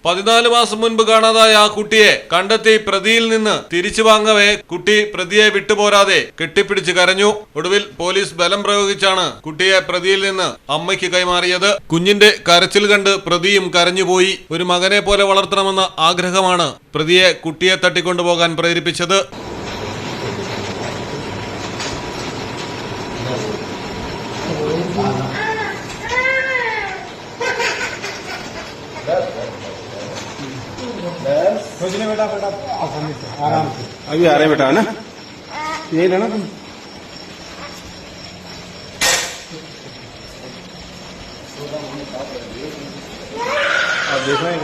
14 മാസം മുൻപ് കാണാതായ ആ കുട്ടിയെ കണ്ടെത്തി പ്രതിയിൽ നിന്ന് തിരിച്ചു വാങ്ങവേ കുട്ടി പ്രതിയെ വിട്ടുപോരാതെ കെട്ടിപ്പിടിച്ച് കരഞ്ഞു. ഒടുവിൽ പോലീസ് ബലം പ്രയോഗിച്ചാണ് കുട്ടിയെ പ്രതിയിൽ നിന്ന് അമ്മയ്ക്ക് കൈമാറിയത്. കുഞ്ഞിന്റെ കരച്ചിൽ കണ്ട് പ്രതിയും കരഞ്ഞുപോയി. ഒരു മകനെ പോലെ വളർത്തണമെന്ന ആഗ്രഹമാണ് പ്രതിയെ കുട്ടിയെ തട്ടിക്കൊണ്ടുപോകാൻ പ്രേരിപ്പിച്ചത്. बेटा बेटा आसानी से आराम से अभी आ रहे बेटा है ना यही लेना तुम आप देखना ही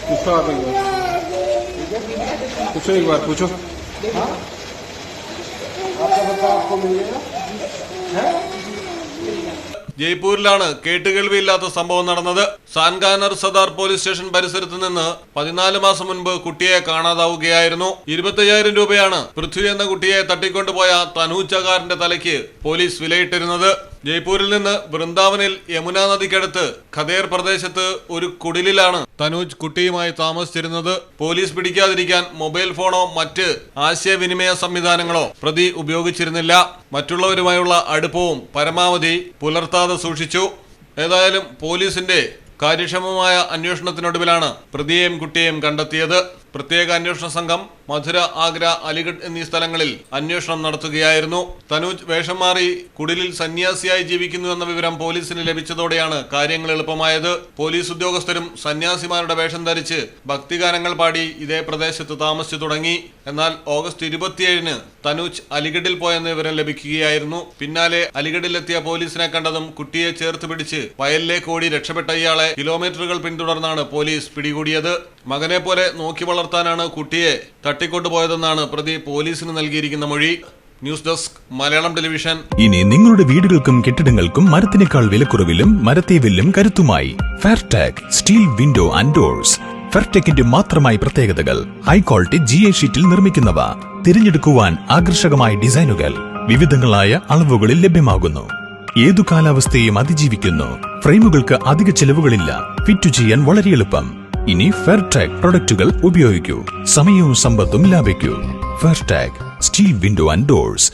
पूछो आप पूछो एक बार पूछो आपका बच्चा आपको मिल गया ജയ്പൂരിലാണ് കേട്ടുകേൾവിയില്ലാത്ത സംഭവം നടന്നത്. സാൻഗാനർ സദാർ പോലീസ് സ്റ്റേഷൻ പരിസരത്ത് നിന്ന് 14 മാസം മുൻപ് കുട്ടിയെ കാണാതാവുകയായിരുന്നു. 25,000 രൂപയാണ് പൃഥ്വി എന്ന കുട്ടിയെ തട്ടിക്കൊണ്ടുപോയ തനൂജ് ചകാറിന്റെ തലയ്ക്ക് പോലീസ് വിലയിട്ടിരുന്നത്. ജയ്പൂരിൽ നിന്ന് വൃന്ദാവനിൽ യമുന നദിക്കടുത്ത് ഖദേർ പ്രദേശത്ത് ഒരു കുടിലിലാണ് തനൂജ് കുട്ടിയുമായി താമസിച്ചിരുന്നത്. പോലീസ് പിടിക്കാതിരിക്കാൻ മൊബൈൽ ഫോണോ മറ്റ് ആശയവിനിമയ സംവിധാനങ്ങളോ പ്രതി ഉപയോഗിച്ചിരുന്നില്ല. മറ്റുള്ളവരുമായുള്ള അടുപ്പവും പരമാവധി പുലർത്താതെ സൂക്ഷിച്ചു. ഏതായാലും പോലീസിന്റെ കാര്യക്ഷമമായ അന്വേഷണത്തിനൊടുവിലാണ് പ്രതിയെയും കുട്ടിയെയും കണ്ടെത്തിയത്. പ്രത്യേക അന്വേഷണ സംഘം മധുര, ആഗ്ര, അലിഗഡ് എന്നീ സ്ഥലങ്ങളിൽ അന്വേഷണം നടത്തുകയായിരുന്നു. തനൂജ് വേഷം മാറി കുടിലിൽ സന്യാസിയായി ജീവിക്കുന്നു എന്ന വിവരം പോലീസിന് ലഭിച്ചതോടെയാണ് കാര്യങ്ങൾ എളുപ്പമായത്. പോലീസ് ഉദ്യോഗസ്ഥരും സന്യാസിമാരുടെ വേഷം ധരിച്ച് ഭക്തിഗാനങ്ങൾ പാടി ഇതേ പ്രദേശത്ത് താമസിച്ചു തുടങ്ങി. എന്നാൽ ഓഗസ്റ്റ് 27-ന് തനൂജ് അലിഗഡിൽ പോയെന്ന വിവരം ലഭിക്കുകയായിരുന്നു. പിന്നാലെ അലിഗഡിലെത്തിയ പോലീസിനെ കണ്ടതും കുട്ടിയെ ചേർത്ത് പിടിച്ച് വയലിലേക്ക് ഓടി രക്ഷപ്പെട്ട ഇയാളെ കിലോമീറ്ററുകൾ പിന്തുടർന്നാണ് പോലീസ് പിടികൂടിയത്. മകനെ പോലെ നോക്കി വളർത്താനാണ് കുട്ടിയെ തട്ടിക്കൊണ്ടുപോയതെന്നാണ് പ്രതി പോലീസിന് നൽകിയിരിക്കുന്ന മൊഴി. News desk Malayalam television. ഇനി നിങ്ങളുടെ വീടുകൾക്കും കെട്ടിടങ്ങൾക്കും മരത്തിനേക്കാൾ വിലക്കുറവിലും മരത്തെ വെല്ലും കരുത്തുമായി ഫെയർടെക് സ്റ്റീൽ വിൻഡോ ആൻഡ് ഡോർസ്. ഫെയർടെക്കിന്റെ മാത്രമായി പ്രത്യേകതകൾ: ഹൈ ക്വാളിറ്റി GA ഷീറ്റിൽ നിർമ്മിക്കുന്നവ, തിരഞ്ഞെടുക്കുവാൻ ആകർഷകമായ ഡിസൈനുകൾ, വിവിധങ്ങളായ അളവുകളിൽ ലഭ്യമാകുന്നു, ഏതു കാലാവസ്ഥയും അതിജീവിക്കുന്നു. ഫ്രെയിമുകൾക്ക് അധിക ചെലവുകളില്ല, ഫിറ്റ് ചെയ്യാൻ വളരെ എളുപ്പം. ഇനി ഫെയർടെക് പ്രൊഡക്റ്റുകൾ ഉപയോഗിക്കൂ, സമയവും സമ്പത്തും ലാഭിക്കൂ. ഫെയർടെക് സ്റ്റീൽ വിൻഡോ ആൻഡ് ഡോർസ്.